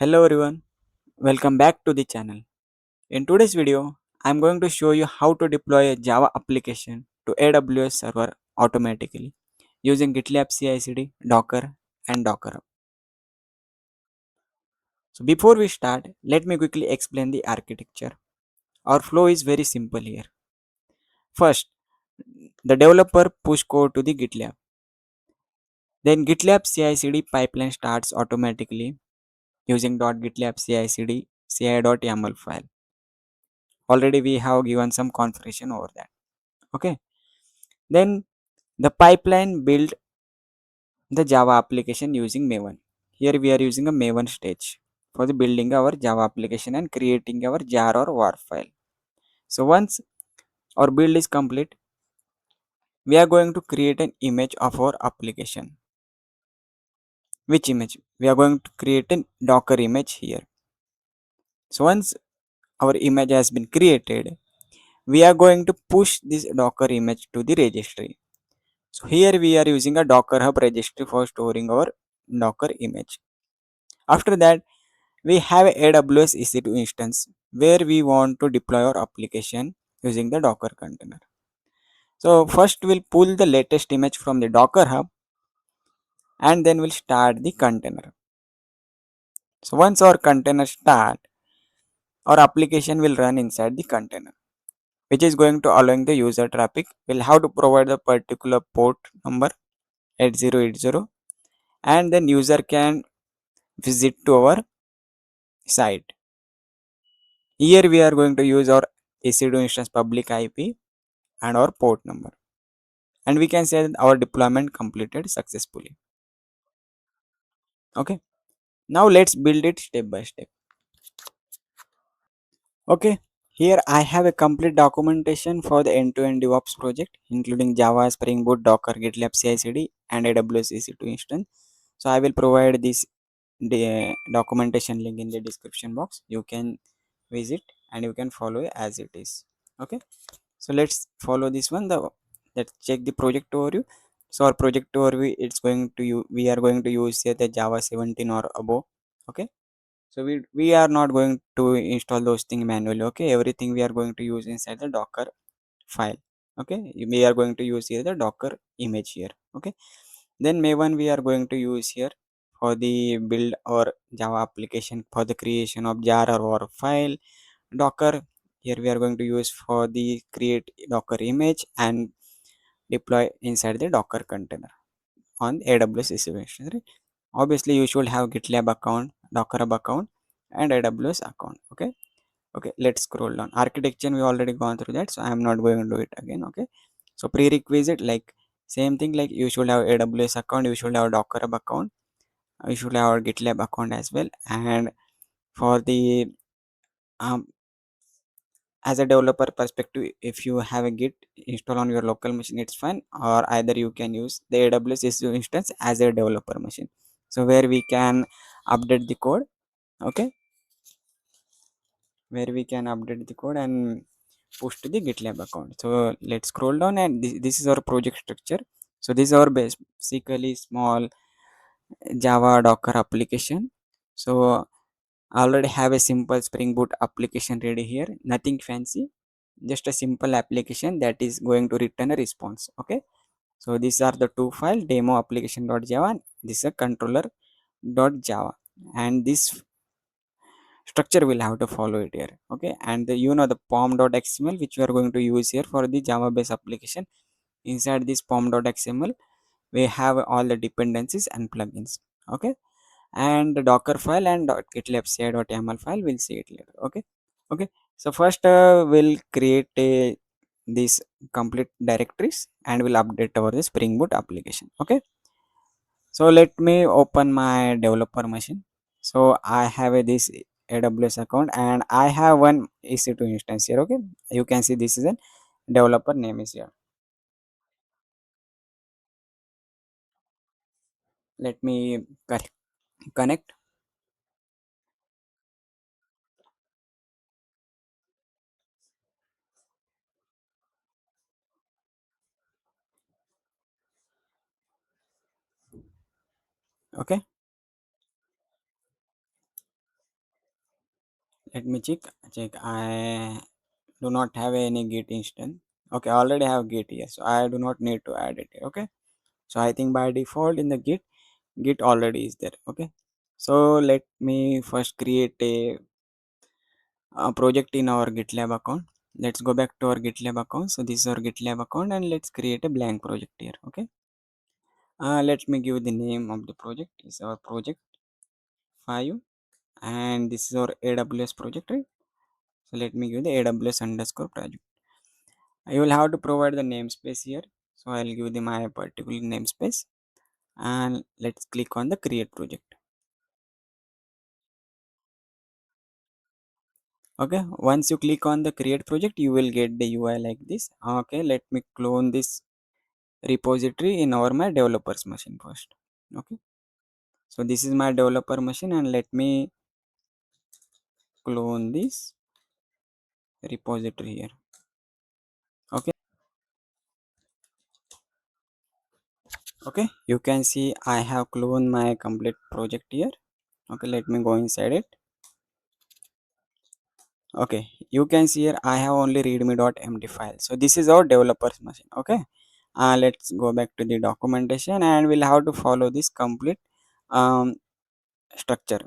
Hello everyone, welcome back to the channel. In today's video, I'm going to show you how to deploy a Java application to AWS server automatically using GitLab CI/CD, Docker and Docker Hub. So before we start, let me quickly explain the architecture. Our flow is very simple here. First, the developer push code to the GitLab. Then GitLab CI/CD pipeline starts automatically using .gitlab CI/CD ci.yaml file. Already we have given some configuration over that. Okay, then the pipeline build the Java application using Maven. Here we are using a Maven stage for the building our Java application and creating our jar or war file. So once our build is complete, we are going to create an image of our application. Which image? We are going to create a Docker image here. So once our image has been created, we are going to push this Docker image to the registry. So here we are using a Docker Hub registry for storing our Docker image. After that, we have a AWS EC2 instance where we want to deploy our application using the Docker container. So first we'll pull the latest image from the Docker Hub and then we'll start the container. So once our container start, our application will run inside the container, which is going to allowing the user traffic. We'll have to provide the particular port number 8080 and then user can visit to our site. Here we are going to use our EC2 instance public IP and our port number, and we can say that our deployment completed successfully. Okay, now let's build it step by step. Okay, here I have a complete documentation for the end-to-end DevOps project including Java, Spring Boot, Docker, GitLab CI/CD and AWS EC2 instance. So I will provide this documentation link in the description box. You can visit and you can follow it as it is. Okay, so let's follow this one. Let's check the project overview. So our project overview, it's going to you we are going to use here the Java 17 or above. Okay, so we are not going to install those things manually. Okay, everything we are going to use inside the Docker file. Okay, we are going to use here the Docker image here. Okay, then Maven we are going to use here for the build or Java application for the creation of jar or file. Docker, here we are going to use for the create Docker image and deploy inside the Docker container on AWS EC2 instance, right? Obviously you should have GitLab account, Docker Hub account and AWS account. Okay, okay, let's scroll down. Architecture we already gone through that, so I am not going to do it again. Okay, so prerequisite, like same thing, like you should have AWS account, you should have Docker Hub account, you should have our GitLab account as well. And for the um, as a developer perspective, if you have a git install on your local machine, it's fine, or either you can use the AWS EC2 instance as a developer machine, so where we can update the code. Okay, where we can update the code and push to the GitLab account. So let's scroll down, and this is our project structure. So this is our basically small Java Docker application. So I already have a simple Spring Boot application ready here, nothing fancy, just a simple application that is going to return a response. Okay, so these are the two files, demo application.java and this is a controller.java, and this structure will have to follow it here. Okay, and the pom.xml which we are going to use here for the Java based application. Inside this pom.xml we have all the dependencies and plugins. Okay, and the Docker file and .gitlab ci.yaml file, we'll see it later. Okay, okay, so first we'll create these complete directories and we'll update our the Spring Boot application. Okay, so let me open my developer machine. So I have this AWS account and I have one EC2 instance here. Okay, you can see this is a developer name is here. Let me connect. Okay, Let me check. I do not have any git instance. Okay, I already have git here, so I do not need to add it here. Okay, so I think by default in the git already is there. Okay, so let me first create a project in our GitLab account. Let's go back to our GitLab account. So this is our GitLab account, and let's create a blank project here. Okay, let me give the name of the project. Is our project 5, and this is our AWS project, right? So let me give the AWS underscore project. You will have to provide the namespace here. So I'll give the my particular namespace, and let's click on the create project. Okay, once you click on the create project, you will get the UI like this. Okay, let me clone this repository in our my developers machine first. Okay, so this is my developer machine, and let me clone this repository here. Okay, okay, you can see I have cloned my complete project here. Okay, let me go inside it. Okay, you can see here I have only readme.md file. So this is our developers machine. Okay, let's go back to the documentation, and we'll have to follow this complete um, structure.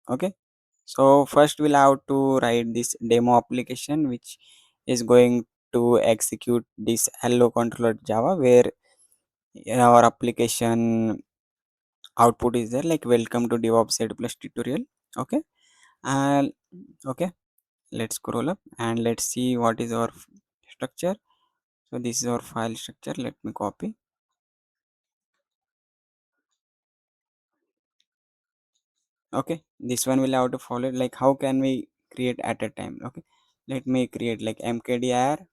Okay, so first we'll have to write this demo application which is going to execute this hello controller java, where our application output is there like welcome to DevOps EC2 plus tutorial. Okay, and okay, let's scroll up and let's see what is our structure. So this is our file structure. Let me copy. Okay, this one will have to follow like how can we create at a time. Okay, let me create like mkdir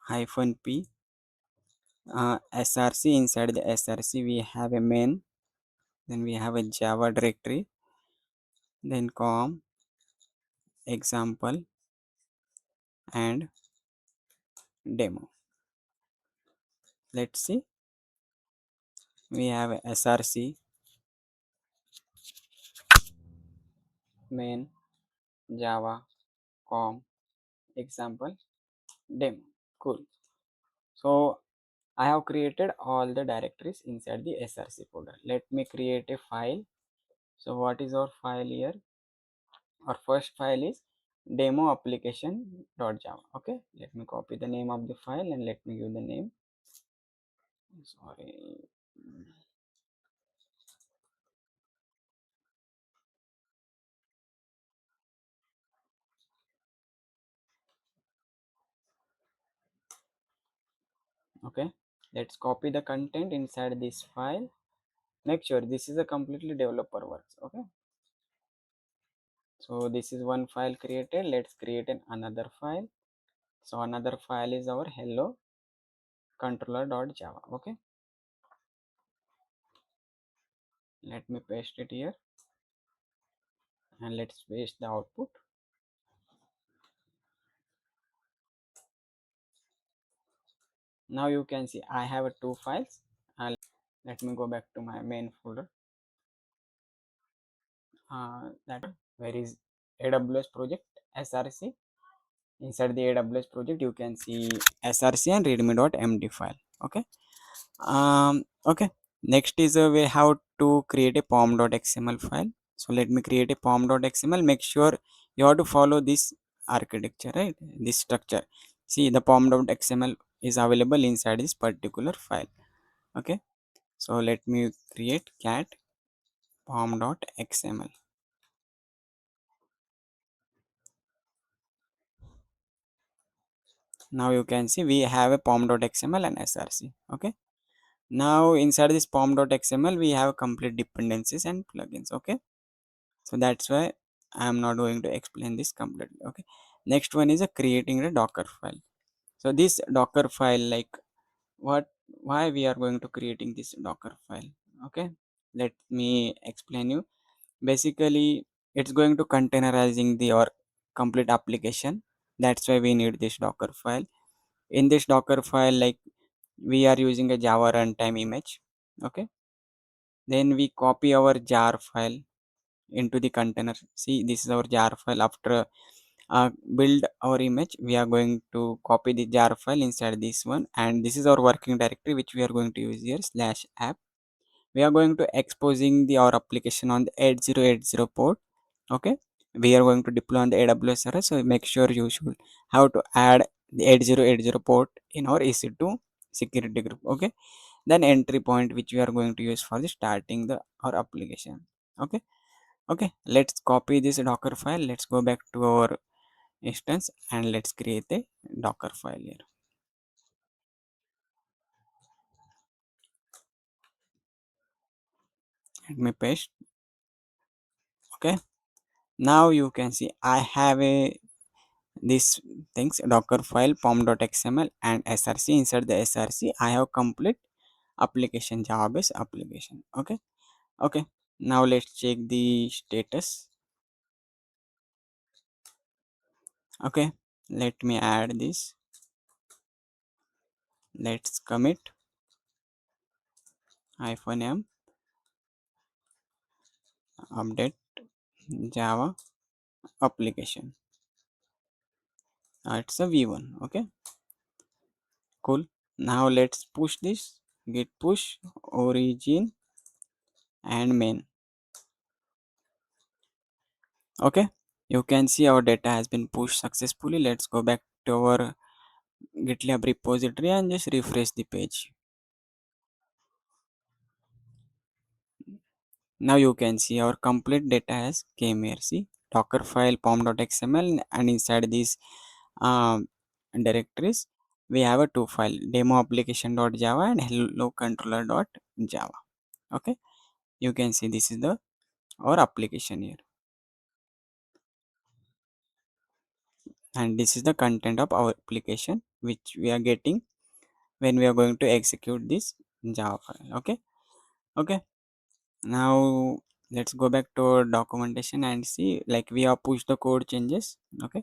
hyphen p src. Inside the src we have a main, then we have a java directory, then com example and demo. Let's see, we have a src main java com example demo. Cool. So I have created all the directories inside the src folder. Let me create a file. So what is our file here? Our first file is demo application.java. Okay, let me copy the name of the file and let me give the name. Sorry. Okay, let's copy the content inside this file. Make sure this is a completely developer works. Okay, so this is one file created. Let's create another file. So another file is our hello controller.java. Okay, let me paste it here and let's paste the output. Now you can see I have two files. Let me go back to my main folder. That where is AWS project src. Inside the AWS project you can see src and readme.md file. Okay, okay, next is we have to create a pom.xml file. So let me create a pom.xml. Make sure you have to follow this architecture, right? This structure. See, the pom.xml is available inside this particular file. Okay, so let me create cat pom.xml. Now you can see we have a pom.xml and src. Okay, now inside this pom.xml we have complete dependencies and plugins. Okay, so that's why I am not going to explain this completely. Okay, next one is a creating a docker file. So this docker file, like what, why we are going to creating this docker file. Okay, let me explain you. Basically it's going to containerizing the or complete application. That's why we need this docker file. In this docker file, like we are using a java runtime image. Okay, then we copy our jar file. into the container. See, this is our jar file. After build our image, we are going to copy the jar file inside this one, and this is our working directory which we are going to use here, slash app. We are going to exposing the our application on the 8080 port. Okay, we are going to deploy on the AWS server, so make sure you should have to add the 8080 port in our EC2 security group. Okay, then entry point which we are going to use for the starting the our application. Okay. Okay, let's copy this docker file. Let's go back to our instance and let's create a docker file here. Let me paste. Okay, now you can see I have a this things docker file pom.xml and src. Inside the src I have complete application, java based application. Okay. Okay, now let's check the status. Okay, let me add this. Let's commit -m update java application. It's a v1. Okay, cool. Now let's push this. Git push origin and main. Okay, you can see our data has been pushed successfully. Let's go back to our GitLab repository and just refresh the page. Now you can see our complete data has came here. See, docker file pom.xml, and inside these um, directories we have a two file, demo application.java and hello controller.java. Okay, you can see this is the our application here, and this is the content of our application which we are getting when we are going to execute this java file. Okay. Okay, now let's go back to our documentation and see, like, we have pushed the code changes. Okay,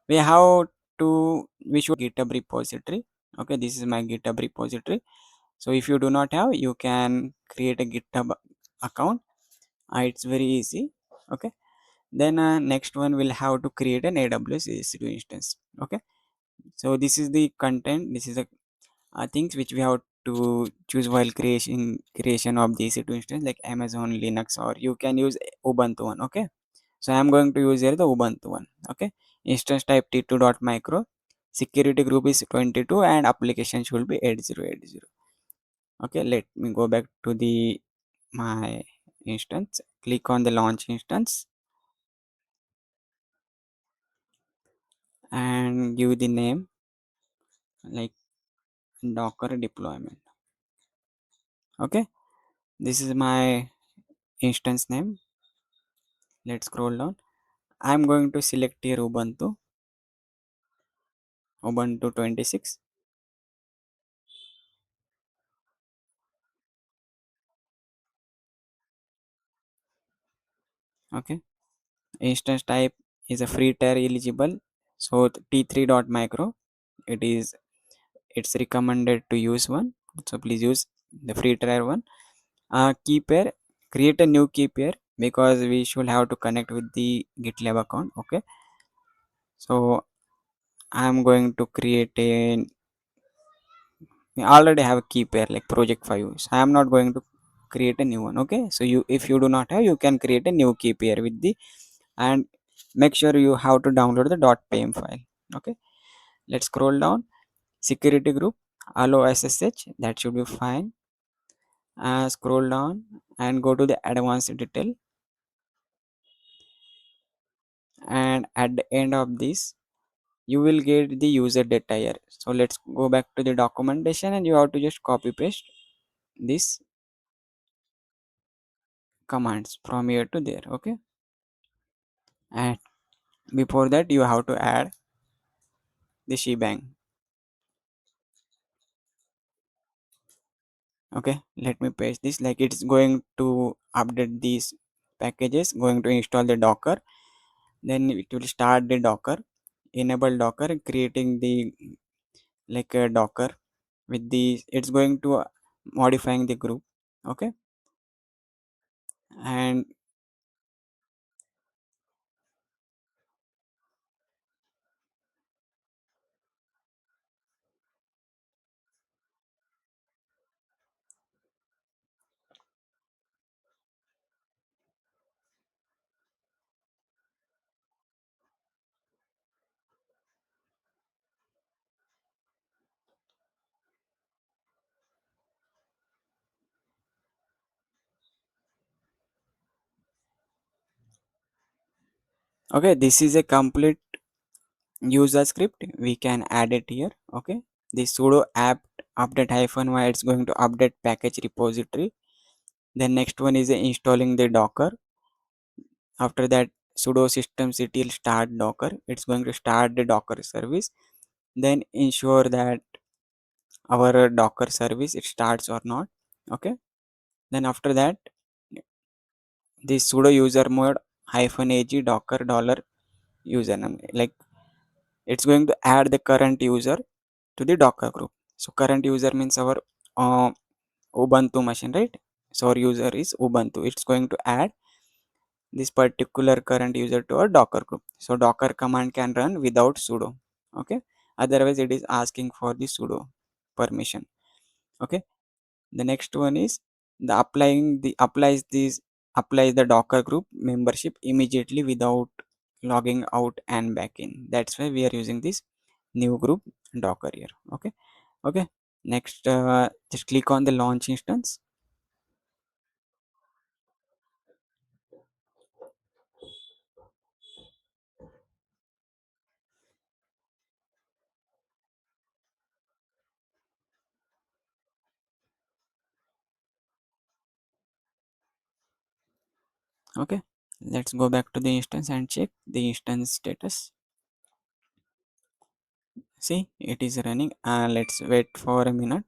we have to we should github repository. Okay, this is my github repository. So if you do not have, you can create a github account. It's very easy. Okay, then next one will have to create an AWS EC2 instance. Okay, so this is the content, this is the things which we have to choose while creation of the EC2 instance, like Amazon Linux, or you can use Ubuntu one. Okay, so I'm going to use here the Ubuntu one. Okay, instance type t2.micro, security group is 22, and application should be 8080. Okay, let me go back to the my instance, click on the launch instance and give the name like docker deployment. Okay, this is my instance name. Let's scroll down. I'm going to select here Ubuntu 26. Okay, instance type is a free tier eligible, so t3.micro, it is it's recommended to use one, so please use the free tier one. Key pair, create a new key pair because we should have to connect with the GitLab account. Okay, so I'm going to create a, we already have a key pair like project 5, so I am not going to create a new one. Okay, so you, if you do not have, you can create a new key pair with the, and make sure you have to download the .pem file. Okay, let's scroll down. Security group, allow ssh, that should be fine. Scroll down and go to the advanced detail, and at the end of this you will get the user data here. So let's go back to the documentation and you have to just copy paste this commands from here to there. Okay, and before that you have to add the shebang. Okay, let me paste this, like it's going to update these packages, going to install the docker, then it will start the docker, enable docker, creating the like a docker with the, it's going to modifying the group. Okay, and Okay, this is a complete user script. We can add it here. Okay, the sudo apt update -y, it's going to update package repository. Then next one is installing the docker. After that, sudo systemctl start docker, it's going to start the docker service. Then ensure that our docker service it starts or not. Okay, then after that, the sudo user mode -ag docker dollar username, like it's going to add the current user to the docker group. So current user means our uh, ubuntu machine, right? So our user is ubuntu, it's going to add this particular current user to our docker group. So docker command can run without sudo. Okay, otherwise it is asking for the sudo permission. Okay, the next one is the applies the docker group membership immediately without logging out and back in. That's why we are using this new group docker here. Okay. Okay, next, just click on the launch instance. Okay, let's go back to the instance and check the instance status. See, it is running. Let's wait for a minute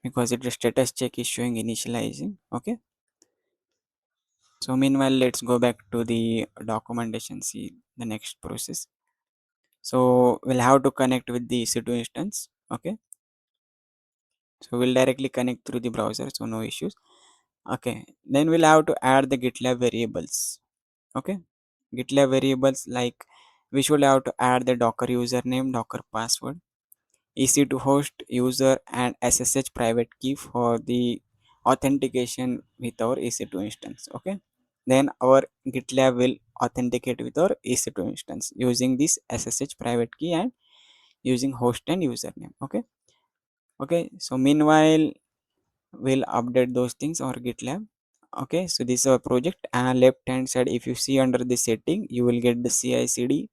because it status check is showing initializing. Okay, so meanwhile let's go back to the documentation, see the next process. So we'll have to connect with the EC2 instance. Okay, so we'll directly connect through the browser, so no issues. Okay, then we'll have to add the GitLab variables. Okay, GitLab variables, like we should have to add the docker username, docker password, EC2 host user, and SSH private key for the authentication with our EC2 instance. Okay, then our GitLab will authenticate with our EC2 instance using this SSH private key and using host and username. Okay. Okay, so meanwhile we'll update those things on GitLab. Okay, so this is our project, and left hand side if you see under the setting you will get the CI/CD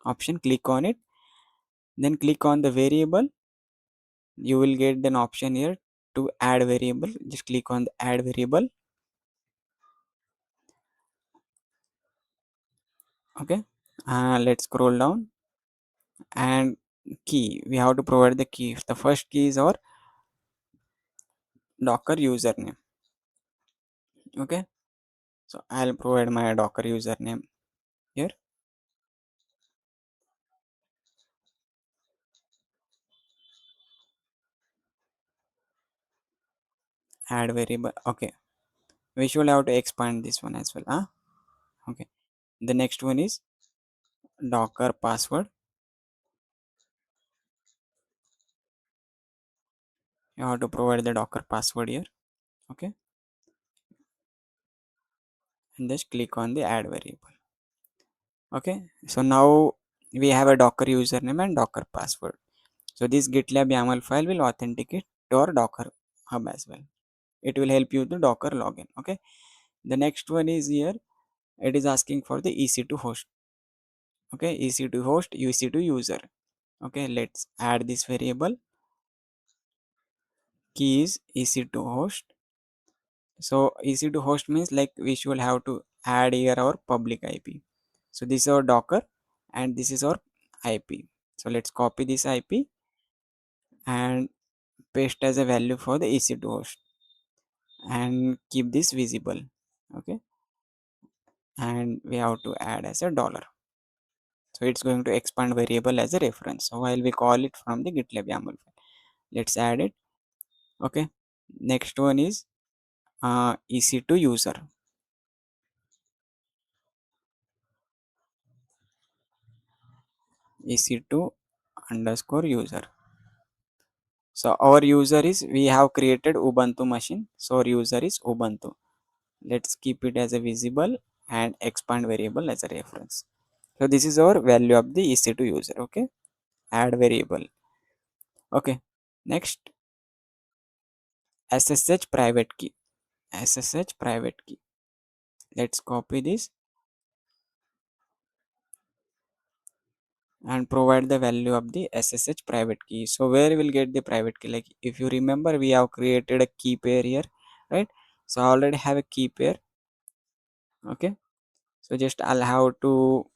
option. Click on it, then click on the variable. You will get an option here to add variable. Just click on the add variable. Okay, let's scroll down, and key, we have to provide the key. The first key is our docker username. Okay, so I'll provide my docker username here. Add variable. Okay, we should have to expand this one as well. Okay, the next one is docker password. You have to provide the docker password here. Okay, and just click on the add variable. Okay, so now we have a docker username and docker password. So this GitLab YAML file will authenticate to our docker hub as well. It will help you to docker login. Okay, the next one is here, it is asking for the EC2 host. Okay, EC2 host, EC2 user. Okay, let's add this variable. Key is EC2 host. So EC2 host means like we should have to add here our public IP. So this is our docker and this is our IP. So let's copy this IP and paste as a value for the EC2 host and keep this visible. Okay, and we have to add as a dollar. So it's going to expand variable as a reference. So while we call it from the GitLab YAML file, let's add it. Okay, next one is EC2 user. EC2 underscore user. So our user is, we have created Ubuntu machine. So our user is Ubuntu. Let's keep it as a visible and expand variable as a reference. So this is our value of the EC2 user. Okay, add variable. Okay, next SSH private key. SSH private key. Let's copy this and provide the value of the SSH private key. So where we'll get the private key? Like if you remember, we have created a key pair here, right? So I already have a key pair. Okay. So just I'll have to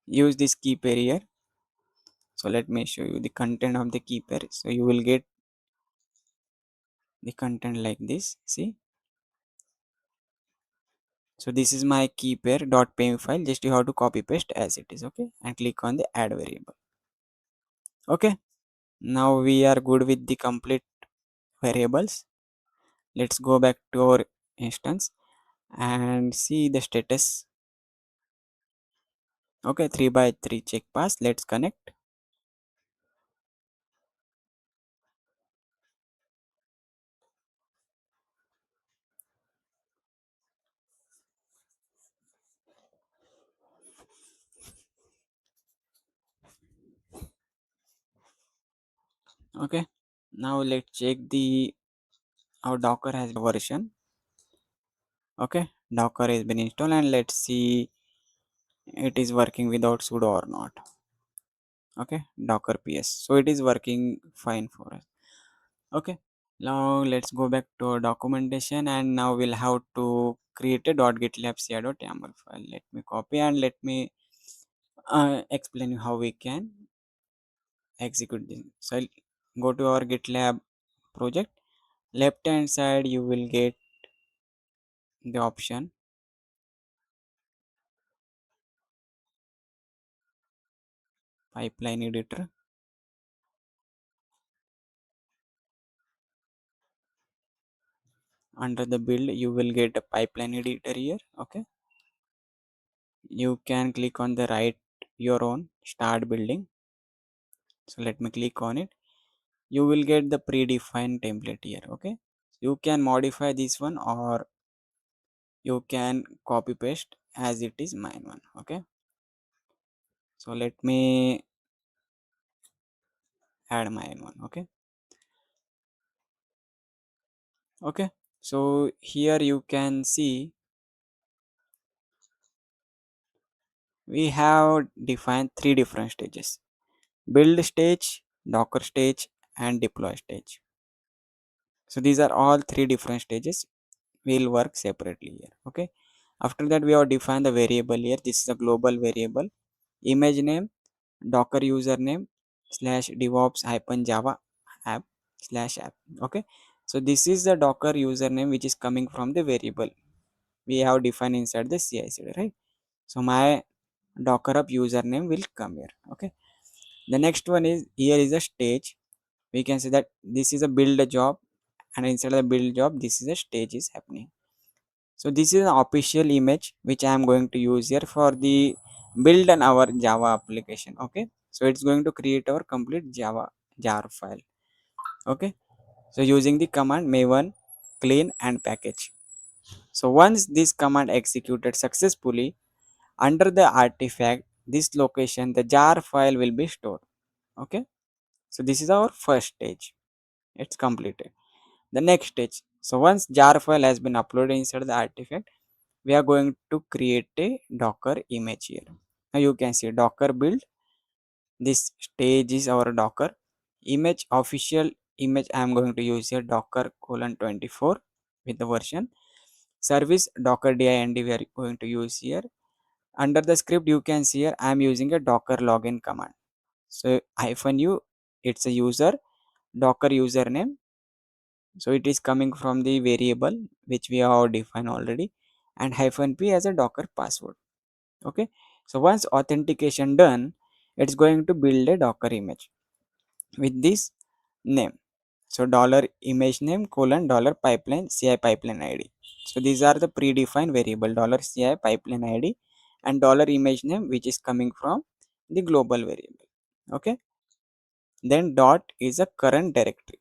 use this key pair here. So let me show you the content of the key pair. So you will get the content like this. See. So this is my key pair .py file. Just you have to copy paste as it is. Okay. And click on the add variable. Okay. Now we are good with the complete variables. Let's go back to our instance and see the status. Okay, 3 by 3 check pass. Let's connect. Okay, now let's check the our docker has version. Okay, docker has been installed and let's see it is working without sudo or not. Okay, docker ps, so it is working fine for us. Okay, now let's go back to our documentation and now we'll have to create a .gitlab ci.yaml file. Let me copy and let me explain you how we can execute this. So I'll go to our GitLab project. Left hand side you will get the option pipeline editor. Under the build you will get a pipeline editor here. Okay, you can click on the right your own start building. So let me click on it. You will get the predefined template here. Okay, you can modify this one or you can copy paste as it is mine one. Okay, so let me add mine one. Okay. Okay, so here you can see we have defined three different stages: build stage, docker stage, and deploy stage. So these are all three different stages, will work separately here. Okay, after that we have defined the variable here. This is a global variable, image name, docker username slash devops hyphen java app slash app. Okay, so this is the docker username which is coming from the variable we have defined inside the CI/CD, right? So my docker up username will come here. Okay, the next one is here is a stage. We can say that this is a build a job, and inside the build job this is a stage is happening. So this is an official image which I am going to use here for the build on our java application. Okay, so it's going to create our complete java jar file. Okay, so using the command maven clean and package. So once this command executed successfully, under the artifact this location the jar file will be stored. Okay, so this is our first stage, it's completed. The next stage, so once jar file has been uploaded inside the artifact, we are going to create a docker image here. Now you can see docker build, this stage is our docker image. Official image I am going to use here docker colon 24 with the version. Service docker dind we are going to use here. Under the script you can see here I am using a docker login command. So hyphen u, it's a user docker username, so it is coming from the variable which we have defined already, and hyphen p as a docker password. Okay, so once authentication done, it's going to build a docker image with this name. So dollar image name colon dollar pipeline ci pipeline id. So these are the predefined variable dollar ci pipeline id and dollar image name which is coming from the global variable. Okay, then dot is a current directory.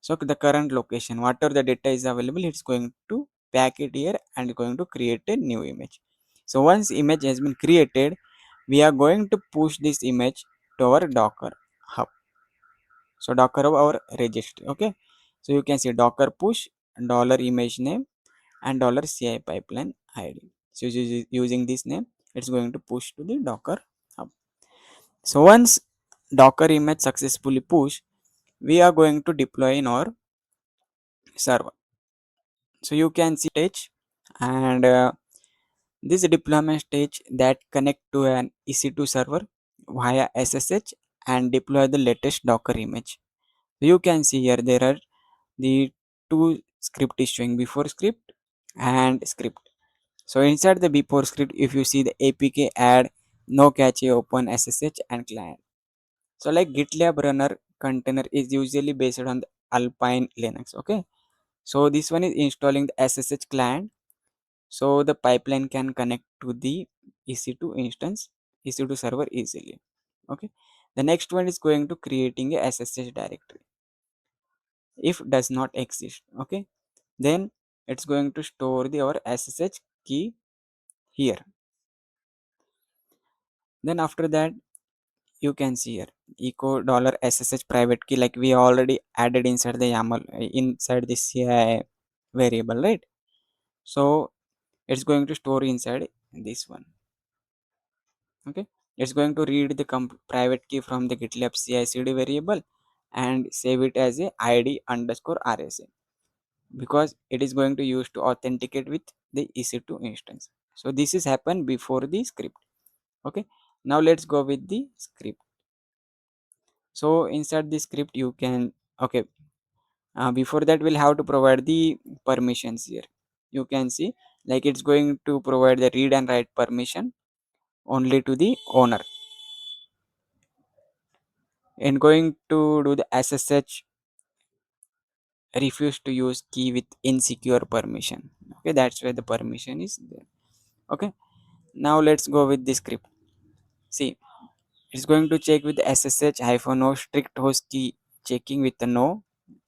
So the current location whatever the data is available, it's going to pack it here and going to create a new image. So once image has been created, we are going to push this image to our docker hub. So docker our registry. Okay, so you can see docker push dollar image name and dollar ci pipeline id. So using this name, it's going to push to the docker hub. So once docker image successfully push, we are going to deploy in our server. So you can see stage, and this deployment stage that connect to an EC2 server via SSH and deploy the latest docker image. So you can see here there are the two script is showing, before script and script. So inside the before script, if you see the apk add no cache open SSH and client. So like GitLab runner container is usually based on the Alpine Linux. Okay, so this one is installing the SSH client, so the pipeline can connect to the EC2 instance, EC2 server easily. Okay, the next one is going to creating a SSH directory. If does not exist, okay, then it's going to store the our SSH key here. Then after that, you can see here echo dollar SSH private key, like we already added inside the YAML, inside this CI variable, right? So it's going to store inside this one. Okay, it's going to read the private key from the GitLab CI CD variable and save it as a id underscore rsa, because it is going to use to authenticate with the EC2 instance. So this is happened before the script. Okay, now let's go with the script. So inside the script you can, okay, before that we'll have to provide the permissions here. You can see like it's going to provide the read and write permission only to the owner, and going to do the SSH refuse to use key with insecure permission. Okay, that's why the permission is there. Okay, now let's go with the script. See, it's going to check with SSH hyphen no strict host key checking with the no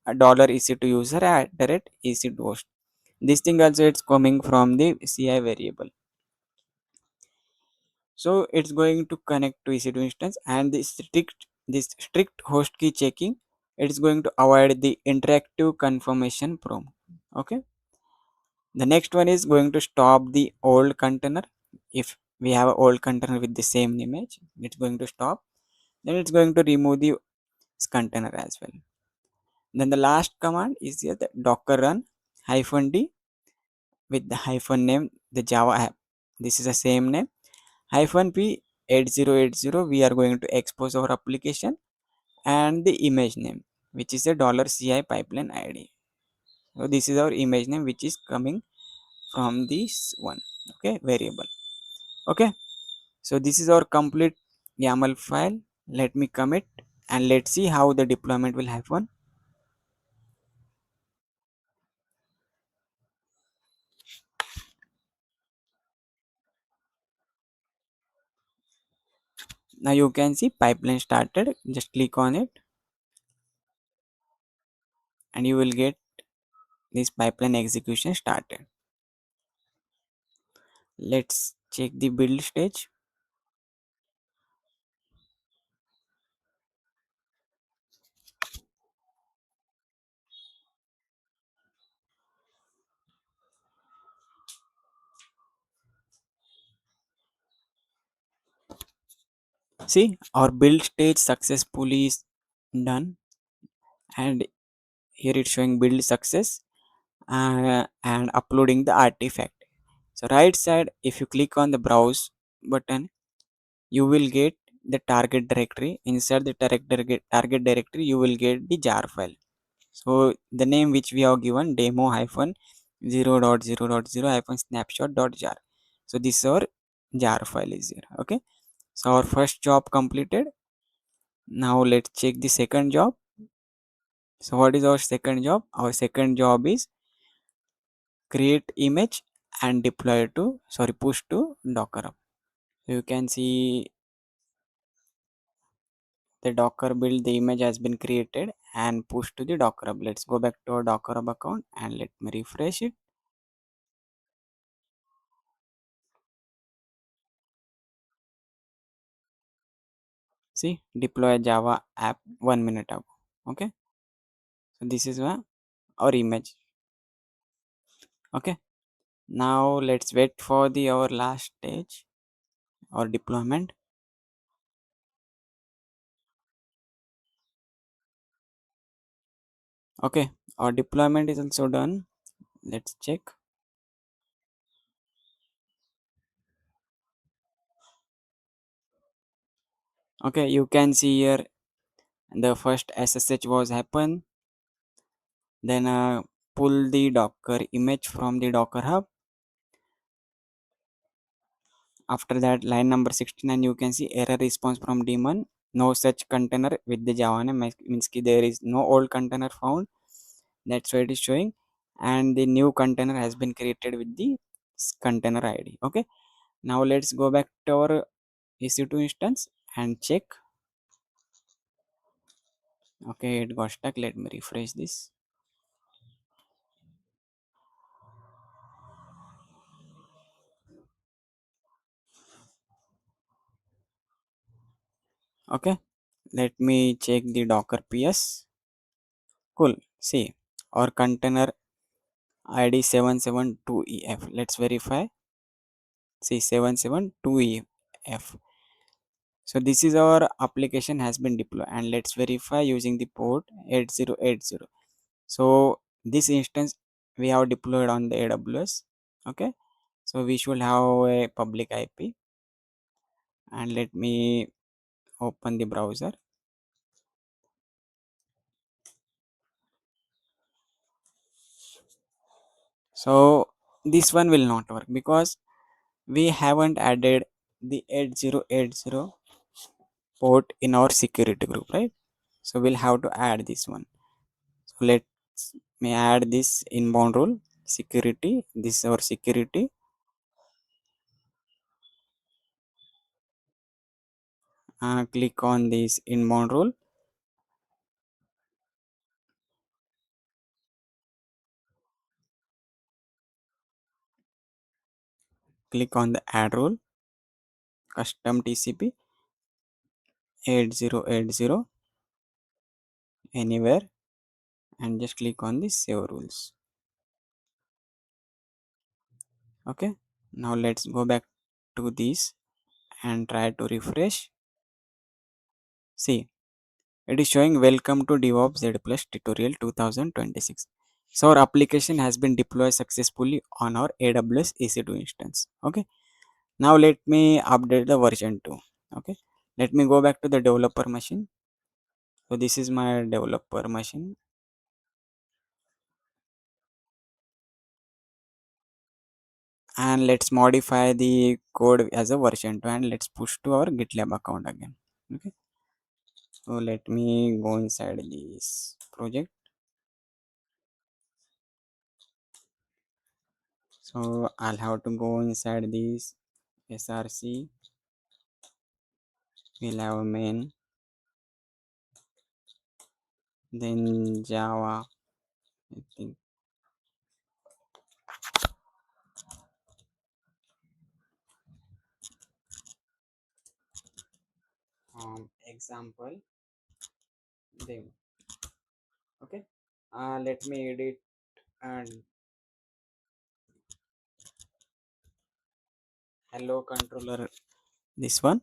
a dollar EC2 user at the rate EC2 host. This thing also it's coming from the CI variable. So it's going to connect to EC2 instance, and this strict host key checking, it's going to avoid the interactive confirmation prompt. Okay, the next one is going to stop the old container. If we have an old container with the same image, it's going to stop. Then it's going to remove the container as well. Then the last command is here the docker run hyphen d with the hyphen name the Java app. This is the same name hyphen p 8080. We are going to expose our application, and the image name which is a dollar $CI pipeline ID. So this is our image name which is coming from this one. Okay, variable. Okay, so this is our complete YAML file. Let me commit and let's see how the deployment will happen. Now you can see pipeline started. Just click on it and you will get this pipeline execution started. Let's check the build stage. See, our build stage successfully is done, and here it's showing build success and uploading the artifact. So right side, if you click on the browse button, you will get the target directory. Inside the target directory, you will get the jar file. So the name which we have given demo hyphen 0.0.0 hyphen snapshot dot jar. So this is our jar file is here. Okay, so our first job completed. Now let's check the second job. So what is our second job? Our second job is create image and deploy to, sorry, push to Docker up. So you can see the Docker build, the image has been created and pushed to the Docker hub. Let's go back to our Docker hub account and let me refresh it. See, deploy Java app 1 minute ago. Okay, so this is our image. Okay, now let's wait for the our last stage or deployment. Okay, our deployment is also done. Let's check. Okay, you can see here the first SSH was happen. Then pull the Docker image from the Docker hub. After that, line number 69, you can see error response from daemon. No such container with the Java name, means ki there is no old container found. That's why it is showing. And the new container has been created with the container ID. Okay. Now let's go back to our EC2 instance and check. Okay, it got stuck. Let me refresh this. Okay, let me check the Docker PS. Cool. See, our container ID 772EF. Let's verify. See 772EF. So this is our application has been deployed, and let's verify using the port 8080. So this instance we have deployed on the AWS. Okay. So we should have a public IP, and let me open the browser. So this one will not work because we haven't added the 8080 port in our security group, right? So we'll have to add this one. So let me add this inbound rule security. This is our security. Click on this inbound rule. Click on the add rule, custom TCP 8080 anywhere, and just click on the save rules. Okay. Now let's go back to this and try to refresh. See, it is showing welcome to DevOps Z Plus tutorial 2026. So our application has been deployed successfully on our AWS EC2 instance. Okay. Now let me update the version 2. Okay. Let me go back to the developer machine. So this is my developer machine, and let's modify the code as a version 2, and let's push to our GitLab account again. Okay. So let me go inside this project. So I'll have to go inside this src. We'll have a main, then Java. I think example. Then okay. Let me edit and hello controller this one,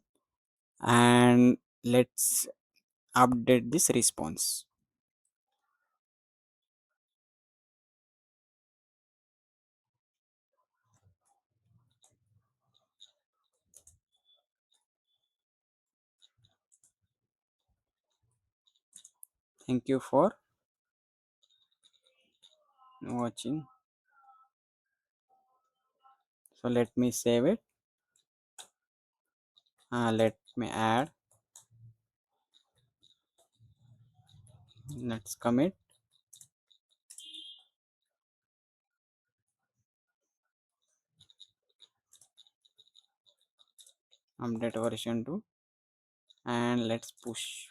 and let's update this response. Thank you for watching. So let me save it. Let me add. Let's commit. Update version 2, and let's push.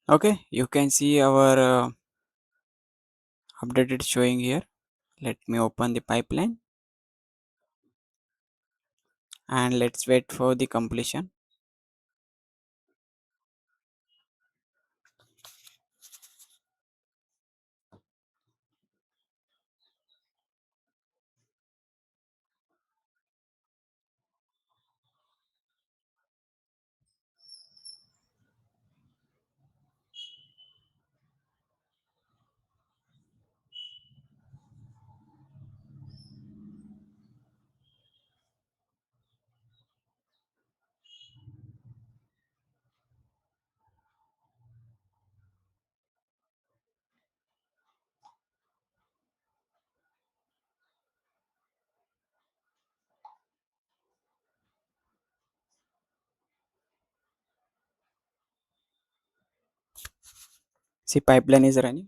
Okay, you can see our updated showing here. Let me open the pipeline, and let's wait for the completion. See, pipeline is running.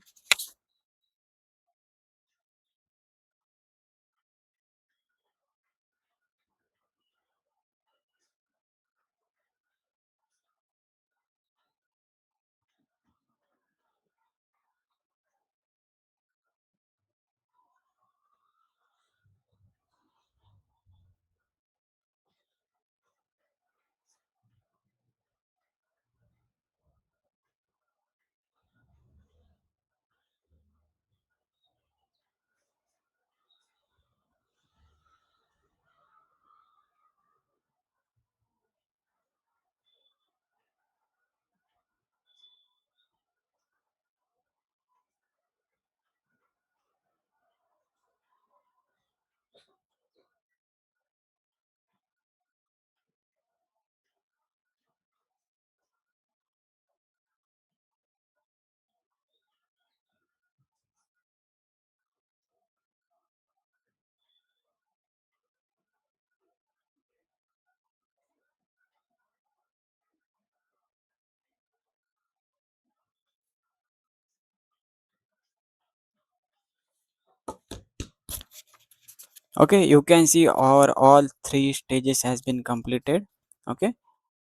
Okay, you can see our all three stages has been completed. Okay,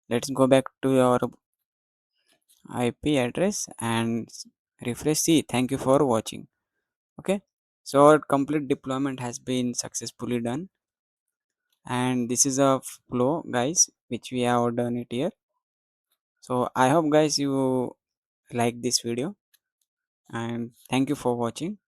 let's go back to our IP address and refresh. See, thank you for watching. Okay, so our complete deployment has been successfully done, and this is a flow, guys, which we have done it here. So I hope, guys, you like this video, and thank you for watching.